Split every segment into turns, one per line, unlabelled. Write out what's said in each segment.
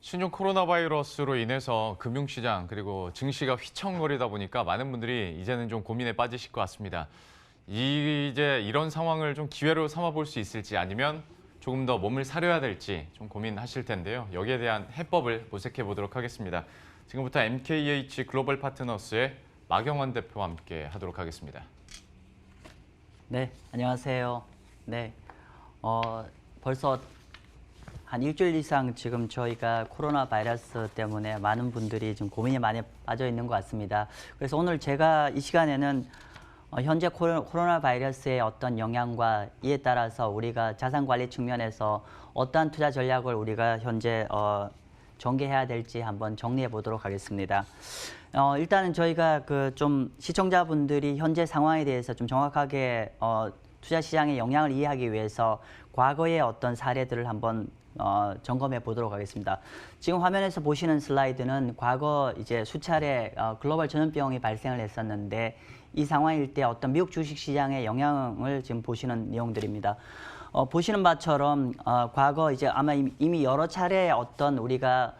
신종 코로나 바이러스로 인해서 금융시장 그리고 증시가 휘청거리다 보니까 많은 분들이 이제는 좀 고민에 빠지실 것 같습니다. 이제 이런 상황을 좀 기회로 삼아볼 수 있을지 아니면 조금 더 몸을 사려야 될지 좀 고민하실 텐데요. 여기에 대한 해법을 모색해 보도록 하겠습니다. 지금부터 MKH 글로벌 파트너스의 마경원 대표와 함께 하도록 하겠습니다.
네, 안녕하세요. 네, 벌써 한 일주일 이상 지금 저희가 코로나 바이러스 때문에 많은 분들이 지금 고민이 많이 빠져 있는 것 같습니다. 그래서 오늘 제가 이 시간에는 현재 코로나 바이러스의 어떤 영향과 이에 따라서 우리가 자산 관리 측면에서 어떠한 투자 전략을 우리가 현재 전개해야 될지 한번 정리해 보도록 하겠습니다. 일단은 저희가 좀 시청자분들이 현재 상황에 대해서 좀 정확하게 투자 시장의 영향을 이해하기 위해서 과거의 어떤 사례들을 한번 점검해 보도록 하겠습니다. 지금 화면에서 보시는 슬라이드는 과거 이제 수차례 글로벌 전염병이 발생을 했었는데 이 상황일 때 어떤 미국 주식 시장의 영향을 지금 보시는 내용들입니다. 보시는 바처럼 과거 이제 아마 이미 여러 차례 어떤 우리가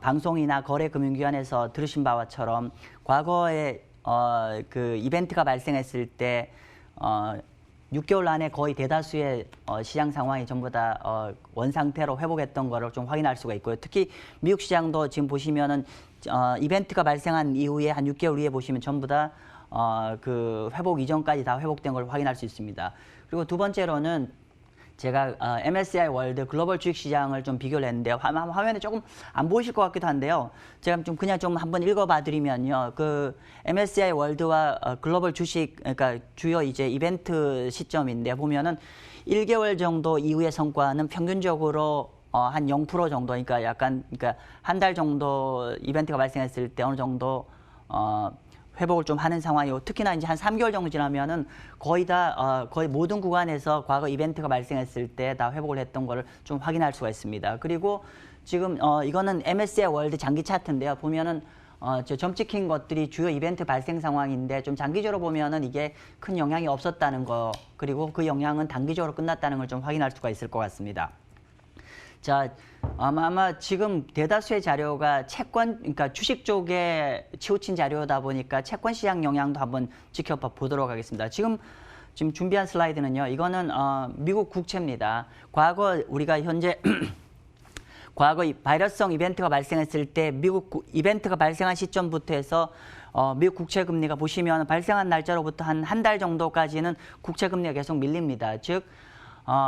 방송이나 거래금융기관에서 들으신 바와처럼 과거에 그 이벤트가 발생했을 때 6개월 안에 거의 대다수의 시장 상황이 전부 다 원상태로 회복했던 거를 좀 확인할 수가 있고요. 특히 미국 시장도 지금 보시면은 이벤트가 발생한 이후에 한 6개월 후에 보시면 전부 다 그 회복 이전까지 다 회복된 걸 확인할 수 있습니다. 그리고 두 번째로는 제가 MSCI 월드 글로벌 주식 시장을 좀 비교를 했는데요. 화면에 조금 안 보이실 것 같기도 한데요. 제가 좀 그냥 좀 한번 읽어봐 드리면요. 그 MSCI 월드와 글로벌 주식, 그러니까 주요 이제 이벤트 시점인데 보면은 1개월 정도 이후의 성과는 평균적으로 한 0% 정도, 그러니까 약간, 그러니까 한 달 정도 이벤트가 발생했을 때 어느 정도 회복을 좀 하는 상황이고, 특히나 이제 한 3개월 정도 지나면은 거의 다 거의 모든 구간에서 과거 이벤트가 발생했을 때 다 회복을 했던 거를 좀 확인할 수가 있습니다. 그리고 지금 이거는 MSCI 월드 장기 차트인데요. 보면은 점 찍힌 것들이 주요 이벤트 발생 상황인데 좀 장기적으로 보면은 이게 큰 영향이 없었다는 거, 그리고 그 영향은 단기적으로 끝났다는 걸 좀 확인할 수가 있을 것 같습니다. 자, 아마 지금 대다수의 자료가 채권, 그러니까 주식 쪽에 치우친 자료다 보니까 채권 시장 영향도 한번 지켜보도록 하겠습니다. 지금 준비한 슬라이드는요, 이거는 미국 국채입니다. 과거 우리가 현재 과거 바이러스성 이벤트가 발생했을 때 미국 이벤트가 발생한 시점부터 해서 미국 국채 금리가 보시면 발생한 날짜로부터 한 달 정도까지는 국채 금리가 계속 밀립니다. 즉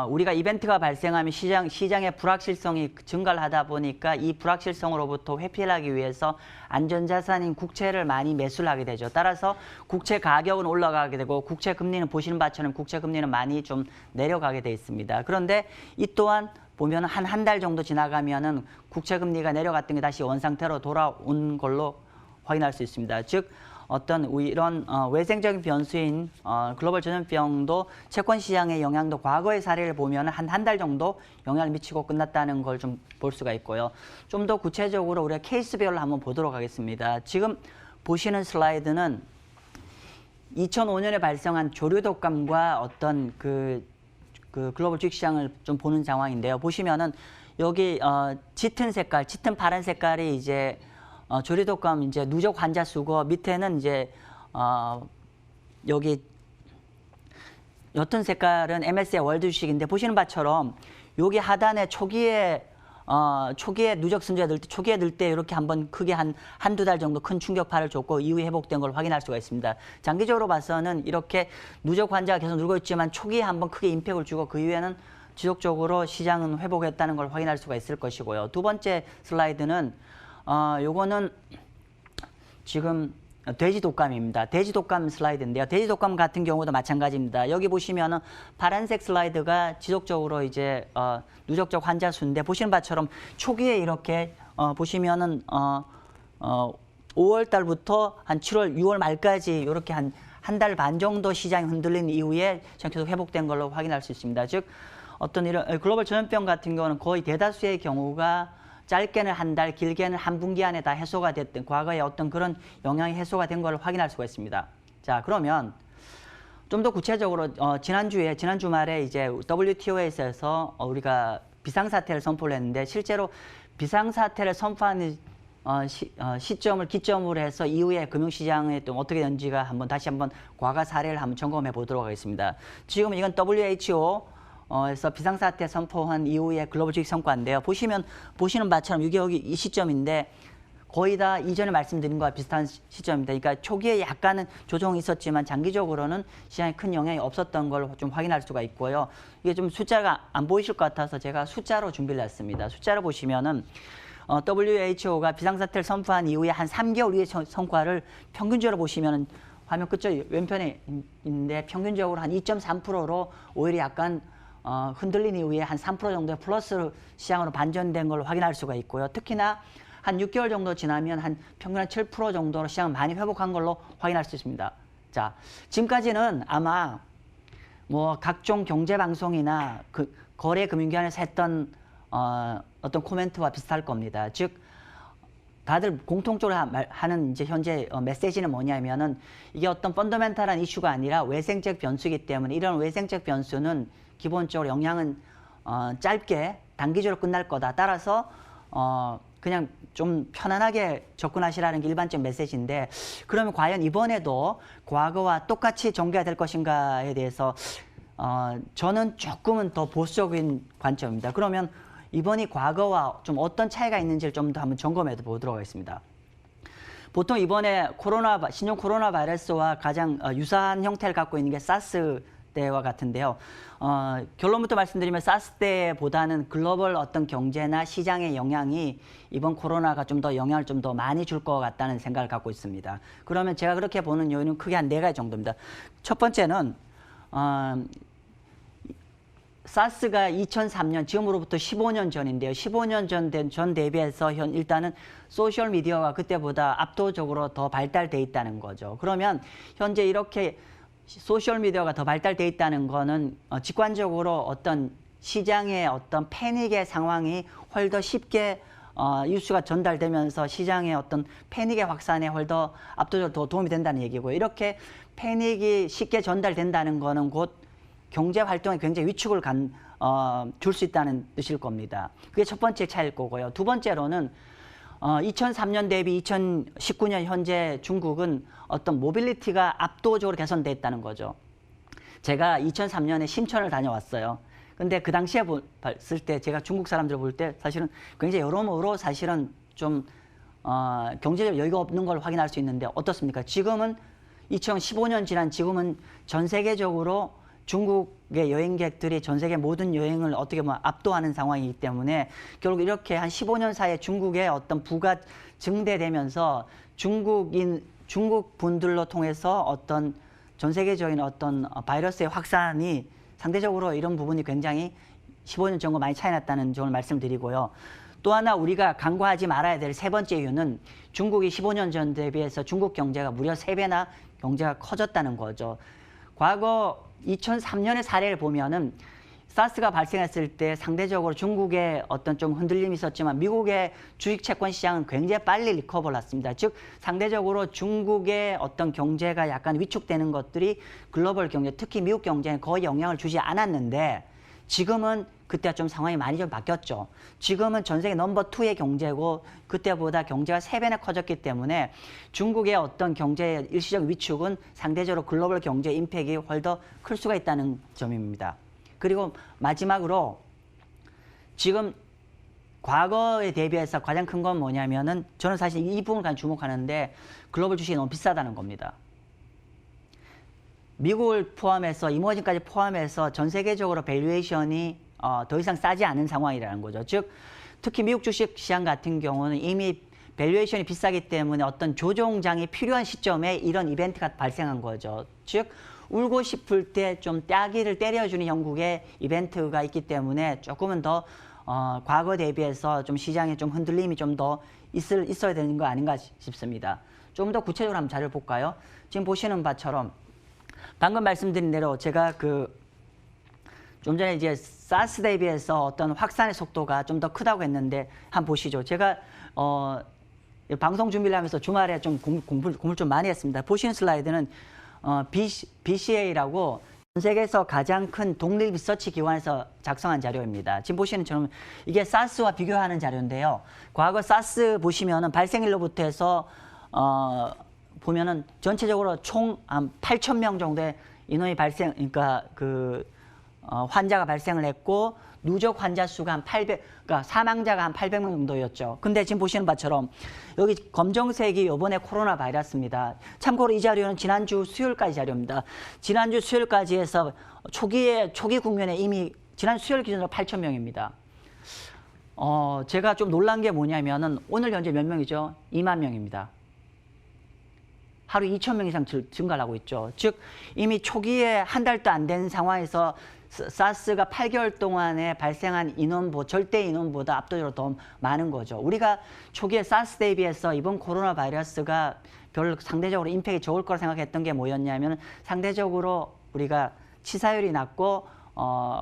우리가 이벤트가 발생하면 시장의 불확실성이 증가를 하다 보니까 이 불확실성으로부터 회피를 하기 위해서 안전자산인 국채를 많이 매수를 하게 되죠. 따라서 국채 가격은 올라가게 되고 국채 금리는 보시는 바처럼 국채 금리는 많이 좀 내려가게 돼 있습니다. 그런데 이 또한 보면 한 달 정도 지나가면은 국채 금리가 내려갔던 게 다시 원상태로 돌아온 걸로 확인할 수 있습니다. 즉 어떤 이런 외생적인 변수인 글로벌 전염병도 채권 시장의 영향도 과거의 사례를 보면 한 달 정도 영향을 미치고 끝났다는 걸 좀 볼 수가 있고요. 좀 더 구체적으로 우리가 케이스별로 한번 보도록 하겠습니다. 지금 보시는 슬라이드는 2005년에 발생한 조류 독감과 어떤 그 글로벌 주식 시장을 좀 보는 상황인데요. 보시면은 여기 짙은 색깔, 짙은 파란 색깔이 이제 조류독감 이제 누적 환자 수고, 밑에는 이제 여기 옅은 색깔은 MSCI 월드 주식인데 보시는 바처럼 여기 하단에 초기에 누적 승자가 늘 때, 초기에 늘 때 이렇게 한번 크게 한두 달 정도 큰 충격파를 줬고 이후에 회복된 걸 확인할 수가 있습니다. 장기적으로 봐서는 이렇게 누적 환자가 계속 늘고 있지만 초기에 한번 크게 임팩을 주고 그 이후에는 지속적으로 시장은 회복했다는 걸 확인할 수가 있을 것이고요. 두 번째 슬라이드는 요거는 지금 돼지 독감입니다. 돼지 독감 슬라이드인데요. 돼지 독감 같은 경우도 마찬가지입니다. 여기 보시면은 파란색 슬라이드가 지속적으로 이제 누적적 환자 수인데 보시는 바처럼 초기에 이렇게 보시면은 5월 달부터 한 7월, 6월 말까지 이렇게 한 달 반 정도 시장이 흔들린 이후에 계속 회복된 걸로 확인할 수 있습니다. 즉 어떤 이런 글로벌 전염병 같은 경우는 거의 대다수의 경우가 짧게는 한 달, 길게는 한 분기 안에 다 해소가 됐던 과거에 어떤 그런 영향이 해소가 된 걸 확인할 수가 있습니다. 자, 그러면 좀 더 구체적으로 지난 주말에 이제 WTO에서 우리가 비상사태를 선포를 했는데 실제로 비상사태를 선포하는 시점을 기점으로 해서 이후에 금융시장에 또 어떻게 되는지가 다시 한번 과거 사례를 한번 점검해 보도록 하겠습니다. 지금 이건 WHO에서 비상사태 선포한 이후에 글로벌 주식 성과인데요. 보시는 바처럼 이게 여기 이 시점인데 거의 다 이전에 말씀드린 것과 비슷한 시점입니다. 그러니까 초기에 약간은 조정이 있었지만 장기적으로는 시장에 큰 영향이 없었던 걸 좀 확인할 수가 있고요. 이게 좀 숫자가 안 보이실 것 같아서 제가 숫자로 준비를 했습니다. 숫자로 보시면은 WHO가 비상사태를 선포한 이후에 한 3개월 후의 성과를 평균적으로 보시면은 화면 끝쪽 왼편에 있는데 평균적으로 한 2.3%로 오히려 약간 흔들린 이후에 한 3% 정도의 플러스 시장으로 반전된 걸 확인할 수가 있고요. 특히나 한 6개월 정도 지나면 한 평균 한 7% 정도로 시장을 많이 회복한 걸로 확인할 수 있습니다. 자, 지금까지는 아마 뭐 각종 경제 방송이나 거래 금융기관에서 했던 어떤 코멘트와 비슷할 겁니다. 즉 다들 공통적으로 하는 이제 현재 메시지는 뭐냐면은 이게 어떤 펀더멘탈한 이슈가 아니라 외생적 변수이기 때문에 이런 외생적 변수는 기본적으로 영향은 짧게 단기적으로 끝날 거다. 따라서 그냥 좀 편안하게 접근하시라는 게 일반적 메시지인데 그러면 과연 이번에도 과거와 똑같이 전개가 될 것인가에 대해서 저는 조금은 더 보수적인 관점입니다. 그러면 이번이 과거와 좀 어떤 차이가 있는지를 좀 더 한번 점검해 보도록 하겠습니다. 보통 이번에 신종 코로나 바이러스와 가장 유사한 형태를 갖고 있는 게 사스 때와 같은데요. 결론부터 말씀드리면 사스 때보다는 글로벌 어떤 경제나 시장의 영향이 이번 코로나가 좀 더 영향을 좀 더 많이 줄 것 같다는 생각을 갖고 있습니다. 그러면 제가 그렇게 보는 요인은 크게 한 4가지 정도입니다. 첫 번째는 사스가 2003년, 지금으로부터 15년 전인데요. 15년 전 대비해서 일단은 소셜미디어가 그때보다 압도적으로 더 발달돼 있다는 거죠. 그러면 현재 이렇게 소셜미디어가 더 발달돼 있다는 거는 직관적으로 어떤 시장의 어떤 패닉의 상황이 훨 더 쉽게 뉴스가 전달되면서 시장의 어떤 패닉의 확산에 훨 더 압도적으로 더 도움이 된다는 얘기고요. 이렇게 패닉이 쉽게 전달된다는 거는 곧 경제 활동에 굉장히 위축을 줄 수 있다는 뜻일 겁니다. 그게 첫 번째 차이일 거고요. 두 번째로는 2003년 대비 2019년 현재 중국은 어떤 모빌리티가 압도적으로 개선돼 있다는 거죠. 제가 2003년에 심천을 다녀왔어요. 근데 그 당시에 봤을 때 제가 중국 사람들 볼 때 사실은 굉장히 여러모로 사실은 좀 경제적 여유가 없는 걸 확인할 수 있는데 어떻습니까? 지금은 2015년 지난 지금은 전 세계적으로 중국의 여행객들이 전 세계 모든 여행을 어떻게 보면 압도하는 상황이기 때문에 결국 이렇게 한 15년 사이에 중국의 어떤 부가 증대되면서 중국 분들로 통해서 어떤 전 세계적인 어떤 바이러스의 확산이 상대적으로 이런 부분이 굉장히 15년 전과 많이 차이 났다는 점을 말씀드리고요. 또 하나 우리가 간과하지 말아야 될 세 번째 이유는 중국이 15년 전 대비해서 중국 경제가 무려 3배나 경제가 커졌다는 거죠. 과거 2003년의 사례를 보면은 사스가 발생했을 때 상대적으로 중국의 어떤 좀 흔들림이 있었지만 미국의 주식 채권 시장은 굉장히 빨리 리커버를 했습니다. 즉 상대적으로 중국의 어떤 경제가 약간 위축되는 것들이 글로벌 경제, 특히 미국 경제에 거의 영향을 주지 않았는데 지금은 그때가 좀 상황이 많이 좀 바뀌었죠. 지금은 전 세계 넘버 2의 경제고 그때보다 경제가 3배나 커졌기 때문에 중국의 어떤 경제의 일시적 위축은 상대적으로 글로벌 경제 임팩이 훨 더 클 수가 있다는 점입니다. 그리고 마지막으로 지금 과거에 대비해서 가장 큰 건 뭐냐면은 저는 사실 이 부분을 가장 주목하는데 글로벌 주식이 너무 비싸다는 겁니다. 미국을 포함해서 이머징까지 포함해서 전 세계적으로 밸류에이션이 더 이상 싸지 않은 상황이라는 거죠. 즉 특히 미국 주식 시장 같은 경우는 이미 밸류에이션이 비싸기 때문에 어떤 조정장이 필요한 시점에 이런 이벤트가 발생한 거죠. 즉 울고 싶을 때 좀 따기를 때려주는 형국의 이벤트가 있기 때문에 조금은 더 과거 대비해서 좀 시장에 좀 흔들림이 좀 더 있어야 되는 거 아닌가 싶습니다. 좀 더 구체적으로 한번 자료를 볼까요? 지금 보시는 바처럼 방금 말씀드린 대로 제가 좀 전에 이제 사스 대비해서 어떤 확산의 속도가 좀 더 크다고 했는데 한번 보시죠. 제가 방송 준비를 하면서 주말에 좀 공부를 좀 많이 했습니다. 보시는 슬라이드는 BCA라고 전 세계에서 가장 큰 독립 리서치 기관에서 작성한 자료입니다. 지금 보시는 처럼 이게 사스와 비교하는 자료인데요. 과거 사스 보시면은 발생일로부터 해서 보면은 전체적으로 총 한 8,000명 정도의 인원이 그러니까 환자가 발생을 했고 누적 환자 수가 한 800, 그러니까 사망자가 한 800명 정도였죠. 근데 지금 보시는 바처럼 여기 검정색이 이번에 코로나 바이러스입니다. 참고로 이 자료는 지난주 수요일까지 자료입니다. 지난주 수요일까지 해서 초기 국면에 이미 지난주 수요일 기준으로 8,000명입니다. 제가 좀 놀란 게 뭐냐면은 오늘 현재 몇 명이죠? 2만 명입니다. 하루 2,000명 이상 증가를 하고 있죠. 즉 이미 초기에 한 달도 안 된 상황에서 사스가 8개월 동안에 발생한 절대 인원보다 압도적으로 더 많은 거죠. 우리가 초기에 사스 대비해서 이번 코로나 바이러스가 별로 상대적으로 임팩이 적을 거라 생각했던 게 뭐였냐면 상대적으로 우리가 치사율이 낮고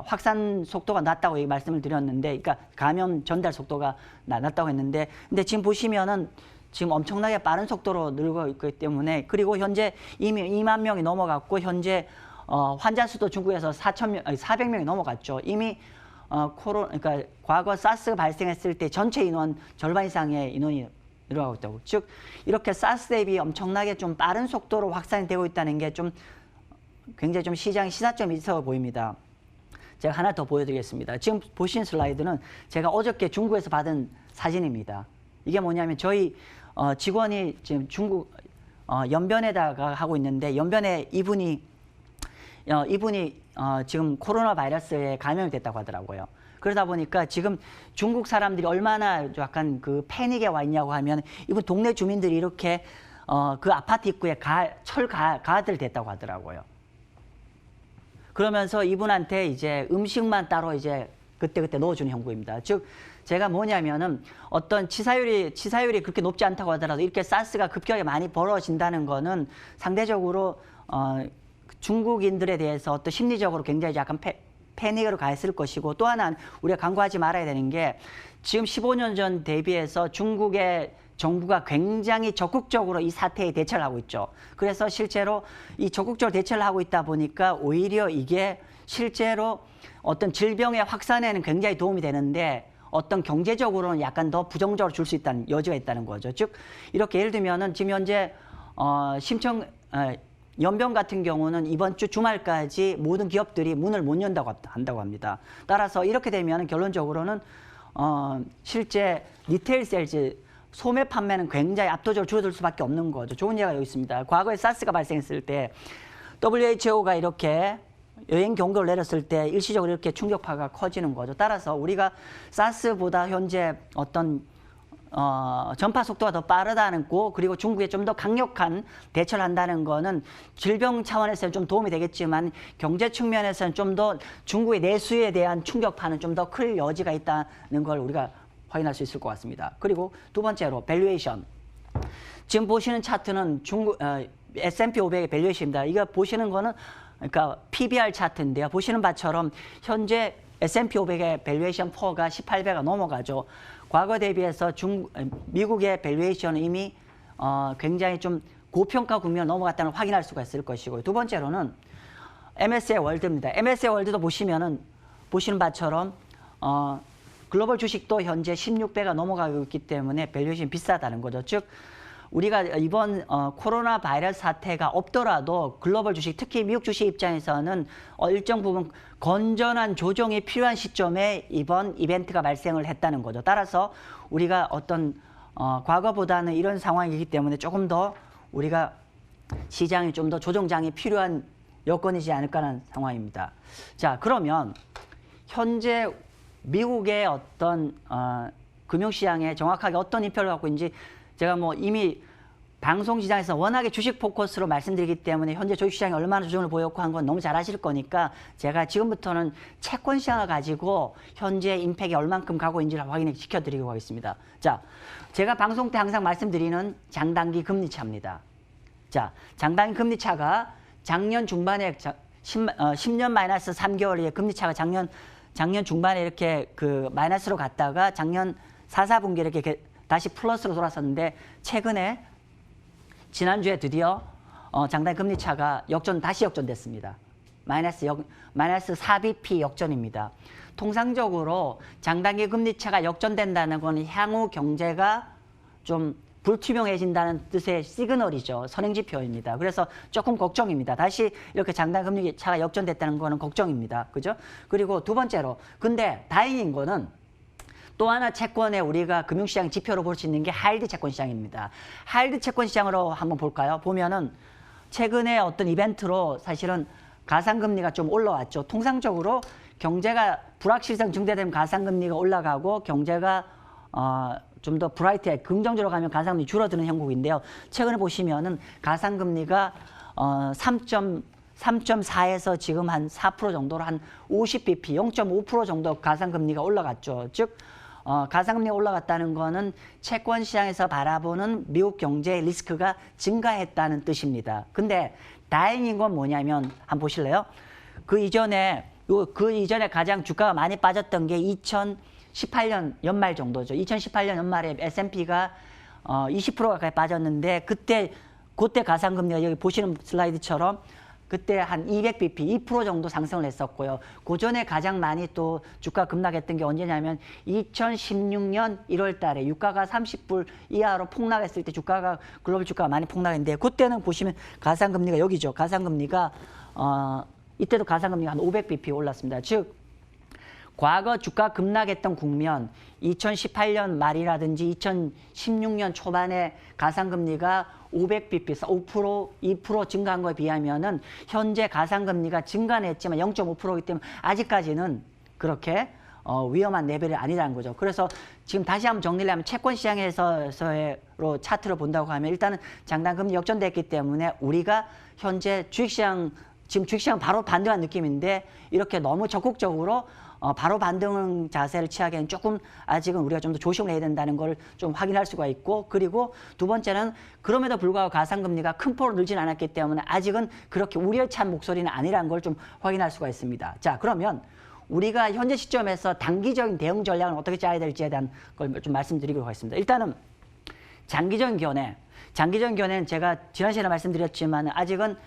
확산 속도가 낮다고 말씀을 드렸는데, 그러니까 감염 전달 속도가 낮다고 했는데, 근데 지금 보시면은 지금 엄청나게 빠른 속도로 늘고 있기 때문에, 그리고 현재 이미 2만 명이 넘어갔고 현재 환자 수도 중국에서 400명이 넘어갔죠. 이미 그러니까 과거 사스 발생했을 때 전체 인원 절반 이상의 인원이 늘어가고 있다고. 즉 이렇게 사스 대비 엄청나게 좀 빠른 속도로 확산이 되고 있다는 게 좀 굉장히 좀 시사점이 있어 보입니다. 제가 하나 더 보여드리겠습니다. 지금 보신 슬라이드는 제가 어저께 중국에서 받은 사진입니다. 이게 뭐냐면 저희 직원이 지금 중국 연변에다가 하고 있는데, 연변에 이분이 지금 코로나 바이러스에 감염이 됐다고 하더라고요. 그러다 보니까 지금 중국 사람들이 얼마나 약간 그 패닉에 와 있냐고 하면, 이분 동네 주민들이 이렇게 그 아파트 입구에 가드를 댔다고 하더라고요. 그러면서 이분한테 이제 음식만 따로 이제 그때그때 넣어주는 형국입니다. 즉 제가 뭐냐면은 어떤 치사율이 그렇게 높지 않다고 하더라도 이렇게 사스가 급격하게 많이 벌어진다는 거는 상대적으로 중국인들에 대해서 어떤 심리적으로 굉장히 약간 패닉으로 가 있을 것이고, 또 하나는 우리가 간과하지 말아야 되는 게 지금 15년 전 대비해서 중국의 정부가 굉장히 적극적으로 이 사태에 대처를 하고 있죠. 그래서 실제로 이 적극적으로 대처를 하고 있다 보니까 오히려 이게 실제로 어떤 질병의 확산에는 굉장히 도움이 되는데 어떤 경제적으로는 약간 더 부정적으로 줄 수 있다는 여지가 있다는 거죠. 즉 이렇게 예를 들면은 지금 현재 연변 같은 경우는 이번 주 주말까지 모든 기업들이 문을 못 연다고 한다고 합니다. 따라서 이렇게 되면 결론적으로는 실제 리테일 세일즈 소매 판매는 굉장히 압도적으로 줄어들 수밖에 없는 거죠. 좋은 예가 여기 있습니다. 과거에 사스가 발생했을 때 WHO가 이렇게 여행 경고를 내렸을 때 일시적으로 이렇게 충격파가 커지는 거죠. 따라서 우리가 사스보다 현재 어떤 전파 속도가 더 빠르다는 거, 그리고 중국에 좀 더 강력한 대처를 한다는 거는 질병 차원에서는 좀 도움이 되겠지만 경제 측면에서는 좀 더 중국의 내수에 대한 충격파는 좀 더 클 여지가 있다는 걸 우리가 확인할 수 있을 것 같습니다. 그리고 두 번째로 밸류에이션. 지금 보시는 차트는 S&P 500의 밸류에이션입니다. 이거 보시는 거는 그러니까 PBR 차트인데요. 보시는 바처럼 현재 S&P 500의 밸류에이션 4가 18배가 넘어가죠. 과거 대비해서 미국의 밸류에이션은 이미 굉장히 좀 고평가 국면을 넘어갔다는 걸 확인할 수가 있을 것이고, 두 번째로는 MSCI 월드입니다. MSCI 월드도 보시는 바처럼 글로벌 주식도 현재 16배가 넘어가고 있기 때문에 밸류에이션이 비싸다는 거죠. 즉 우리가 이번 코로나 바이러스 사태가 없더라도 글로벌 주식, 특히 미국 주식 입장에서는 일정 부분 건전한 조정이 필요한 시점에 이번 이벤트가 발생을 했다는 거죠. 따라서 우리가 어떤 과거보다는 이런 상황이기 때문에 조금 더 우리가 시장이 좀 더 조정장이 필요한 여건이지 않을까라는 상황입니다. 자, 그러면 현재 미국의 어떤 금융시장에 정확하게 어떤 인표를 갖고 있는지 제가 뭐 이미 방송시장에서 워낙에 주식 포커스로 말씀드리기 때문에 현재 주식시장이 얼마나 조정을 보였고 한 건 너무 잘 아실 거니까 제가 지금부터는 채권시장을 가지고 현재 임팩이 얼만큼 가고 있는지를 확인시켜 드리고 하겠습니다. 자, 제가 방송 때 항상 말씀드리는 장단기 금리차입니다. 자, 장단기 금리차가 작년 중반에 10년 마이너스 3개월의 금리차가 작년 중반에 이렇게 그 마이너스로 갔다가 작년 4분기 이렇게 다시 플러스로 돌아섰는데, 최근에 지난주에 드디어 장단기 금리차가 다시 역전됐습니다. 마이너스 4bp 역전입니다. 통상적으로 장단기 금리차가 역전된다는 건 향후 경제가 좀 불투명해진다는 뜻의 시그널이죠. 선행지표입니다. 그래서 조금 걱정입니다. 다시 이렇게 장단 금리 차가 역전됐다는 거는 걱정입니다. 그죠? 그리고 두 번째로, 근데 다행인 거는 또 하나 채권에 우리가 금융시장 지표로 볼 수 있는 게 하이드 채권 시장입니다. 하이드 채권 시장으로 한번 볼까요? 보면은 최근에 어떤 이벤트로 사실은 가상금리가 좀 올라왔죠. 통상적으로 경제가 불확실성 증대되면 가상금리가 올라가고 경제가 좀 더 브라이트해 긍정적으로 가면 가상금리 줄어드는 형국인데요. 최근에 보시면은 가상금리가 3.4에서 지금 한 4% 정도로 한 50bp, 0.5% 정도 가상금리가 올라갔죠. 즉 가상금리가 올라갔다는 거는 채권 시장에서 바라보는 미국 경제의 리스크가 증가했다는 뜻입니다. 근데 다행인 건 뭐냐면 한번 보실래요? 그 이전에 가장 주가가 많이 빠졌던 게 2018년 연말 정도죠. 2018년 연말에 S&P가 20% 가까이 빠졌는데 그때 가상금리가 여기 보시는 슬라이드처럼 그때 한 200bp, 2% 정도 상승을 했었고요. 그 전에 가장 많이 또 주가 급락했던 게 언제냐면 2016년 1월 달에 유가가 30불 이하로 폭락했을 때 글로벌 주가가 많이 폭락했는데 그때는 보시면 가상금리가 여기죠. 가상금리가 이때도 가상금리가 한 500bp 올랐습니다. 즉 과거 주가 급락했던 국면 2018년 말이라든지 2016년 초반에 가상금리가 500bp, 5%, 2% 증가한 거에 비하면은 현재 가상금리가 증가는 했지만 0.5%이기 때문에 아직까지는 그렇게 위험한 레벨이 아니라는 거죠. 그래서 지금 다시 한번 정리를 하면 채권 시장에서로 차트를 본다고 하면 일단은 장단금리 역전됐기 때문에 우리가 현재 지금 주식시장 바로 반등한 느낌인데 이렇게 너무 적극적으로 바로 반등 자세를 취하기에는 조금 아직은 우리가 좀 더 조심을 해야 된다는 걸 좀 확인할 수가 있고, 그리고 두 번째는 그럼에도 불구하고 가상금리가 큰 폭으로 늘진 않았기 때문에 아직은 그렇게 우려찬 목소리는 아니라는 걸 좀 확인할 수가 있습니다. 자, 그러면 우리가 현재 시점에서 단기적인 대응 전략을 어떻게 짜야 될지에 대한 걸 좀 말씀드리도록 하겠습니다. 일단은 장기적인 견해는 제가 지난 시간에 말씀드렸지만 아직은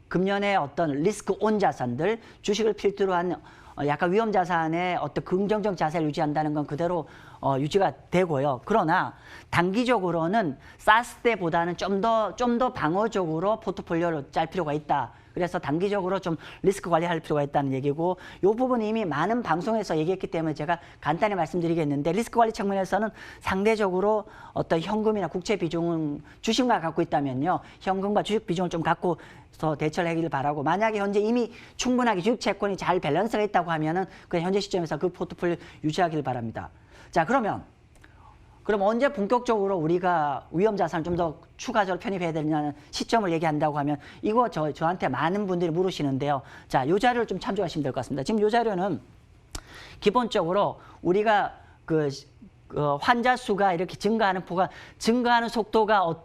금년에 어떤 리스크 온 자산들, 주식을 필두로 한 약간 위험 자산의 어떤 긍정적 자세를 유지한다는 건 그대로 유지가 되고요. 그러나 단기적으로는 사스 때보다는 좀 더 방어적으로 포트폴리오를 짤 필요가 있다. 그래서 단기적으로 좀 리스크 관리할 필요가 있다는 얘기고, 이 부분은 이미 많은 방송에서 얘기했기 때문에 제가 간단히 말씀드리겠는데, 리스크 관리 측면에서는 상대적으로 어떤 현금이나 국채 비중은 주식만 갖고 있다면요, 현금과 주식 비중을 좀 갖고서 대처를 하기를 바라고, 만약에 현재 이미 충분하게 주식 채권이 잘 밸런스가 있다고 하면은 그냥 현재 시점에서 그 포트폴리오 유지하기를 바랍니다. 자, 그럼 언제 본격적으로 우리가 위험 자산을 좀 더 추가적으로 편입해야 되느냐는 시점을 얘기한다고 하면, 이거 저한테 많은 분들이 물으시는데요. 자, 이 자료를 좀 참조하시면 될 것 같습니다. 지금 이 자료는 기본적으로 우리가 환자 수가 이렇게 증가하는 속도가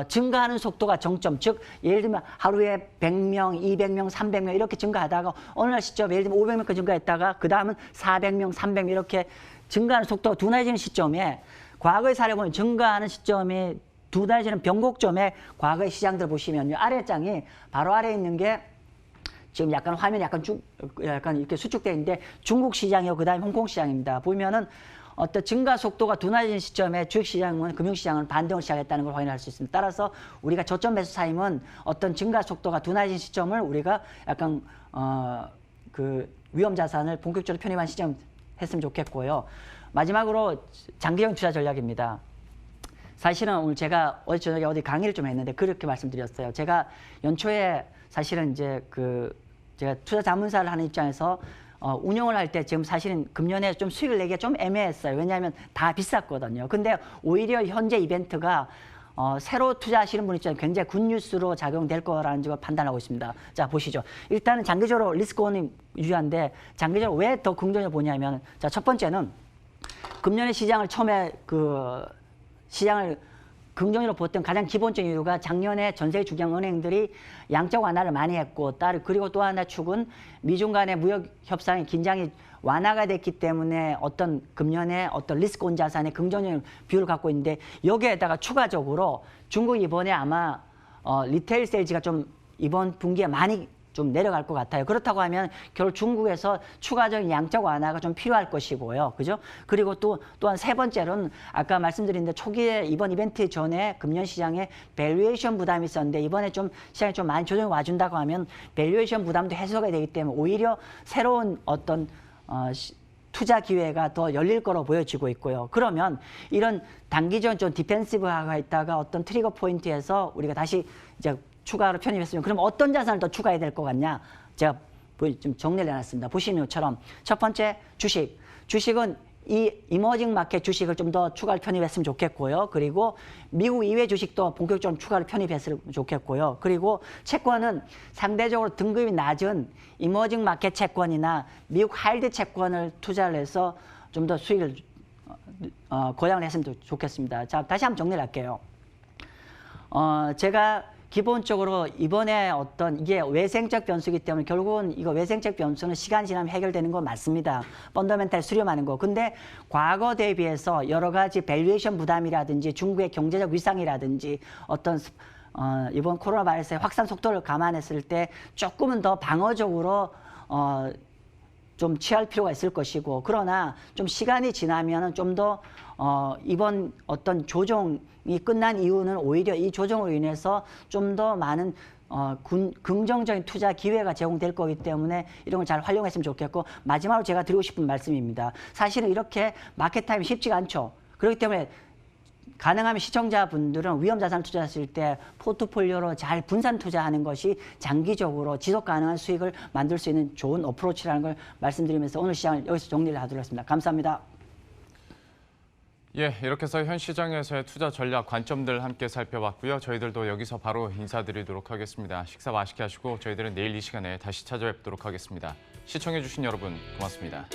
증가하는 속도가 정점, 즉 예를 들면 하루에 100명, 200명, 300명 이렇게 증가하다가 어느 날 시점에 예를 들면 500명까지 증가했다가 그 다음은 400명, 300명 이렇게 증가하는 속도가 둔화해지는 시점에, 과거의 사례 보면 증가하는 시점이 둔화해지는 변곡점에 과거의 시장들 보시면요, 아래 장이 바로 아래에 있는 게 지금 약간 화면이 약간 이렇게 수축되어 있는데 중국 시장이고 그다음에 홍콩 시장입니다. 보면은 어떤 증가 속도가 둔화해진 시점에 주식시장은 금융시장은 반등을 시작했다는 걸 확인할 수 있습니다. 따라서 우리가 저점 매수 사임은 어떤 증가 속도가 둔화해진 시점을 우리가 약간 그 위험 자산을 본격적으로 편입한 시점 했으면 좋겠고요. 마지막으로 장기적 투자 전략입니다. 사실은 오늘 제가 어제 저녁에 어디 강의를 좀 했는데 그렇게 말씀드렸어요. 제가 연초에 사실은 이제 제가 투자 자문사를 하는 입장에서 운영을 할 때 지금 사실은 금년에 좀 수익을 내기가 좀 애매했어요. 왜냐하면 다 비쌌거든요. 근데 오히려 현재 이벤트가 새로 투자하시는 분 입장에 굉장히 굿뉴스로 작용될 거라는 걸 판단하고 있습니다. 자, 보시죠. 일단은 장기적으로 리스크온이 유효한데 장기적으로 왜 더 긍정적으로 보냐면, 자, 첫 번째는 금년의 시장을 처음에 시장을 긍정적으로 보던 가장 기본적인 이유가 작년에 전 세계 주경 은행들이 양적 완화를 많이 했고, 그리고 또 하나 축은 미중 간의 무역 협상의 긴장이 완화가 됐기 때문에 어떤 금년에 어떤 리스크 온 자산의 긍정적인 비율을 갖고 있는데, 여기에다가 추가적으로 중국이 이번에 아마 리테일 세일즈가 좀 이번 분기에 많이 좀 내려갈 것 같아요. 그렇다고 하면 결국 중국에서 추가적인 양적 완화가 좀 필요할 것이고요. 그죠? 그리고 또한 세 번째로는 아까 말씀드린 데 초기에 이번 이벤트 전에 금년시장에 밸류에이션 부담이 있었는데 이번에 좀 시장이 좀 많이 조정이 와준다고 하면 밸류에이션 부담도 해소가 되기 때문에 오히려 새로운 어떤 투자 기회가 더 열릴 거로 보여지고 있고요. 그러면 이런 단기적인 좀 디펜시브화가 있다가 어떤 트리거 포인트에서 우리가 다시 이제 추가로 편입했으면 그럼 어떤 자산을 더 추가해야 될 것 같냐? 제가 좀 정리를 해놨습니다. 보시는 것처럼 첫 번째 주식. 주식은 이 이머징 마켓 주식을 좀 더 추가를 편입했으면 좋겠고요. 그리고 미국 이외 주식도 본격적으로 추가를 편입했으면 좋겠고요. 그리고 채권은 상대적으로 등급이 낮은 이머징 마켓 채권이나 미국 하이드 채권을 투자를 해서 좀 더 수익을 고양을 했으면 좋겠습니다. 자, 다시 한번 정리를 할게요. 제가 기본적으로 이번에 어떤 이게 외생적 변수이기 때문에 결국은 이거 외생적 변수는 시간 지나면 해결되는 건 맞습니다. 펀더멘탈 수렴하는 거. 근데 과거 대비해서 여러 가지 밸류에이션 부담이라든지 중국의 경제적 위상이라든지 어떤 이번 코로나 바이러스의 확산 속도를 감안했을 때 조금은 더 방어적으로 좀 취할 필요가 있을 것이고 그러나 좀 시간이 지나면은 좀 더 이번 어떤 조정이 끝난 이유는 오히려 이 조정으로 인해서 좀 더 많은 긍정적인 투자 기회가 제공될 거기 때문에 이런 걸 잘 활용했으면 좋겠고 마지막으로 제가 드리고 싶은 말씀입니다. 사실은 이렇게 마켓 타임이 쉽지가 않죠. 그렇기 때문에 가능하면 시청자분들은 위험자산 투자하실 때 포트폴리오로 잘 분산 투자하는 것이 장기적으로 지속 가능한 수익을 만들 수 있는 좋은 어프로치라는 걸 말씀드리면서 오늘 시장을 여기서 정리를 하도록 하겠습니다. 감사합니다.
예, 이렇게 해서 현 시장에서의 투자 전략 관점들 함께 살펴봤고요. 저희들도 여기서 바로 인사드리도록 하겠습니다. 식사 맛있게 하시고 저희들은 내일 이 시간에 다시 찾아뵙도록 하겠습니다. 시청해주신 여러분 고맙습니다.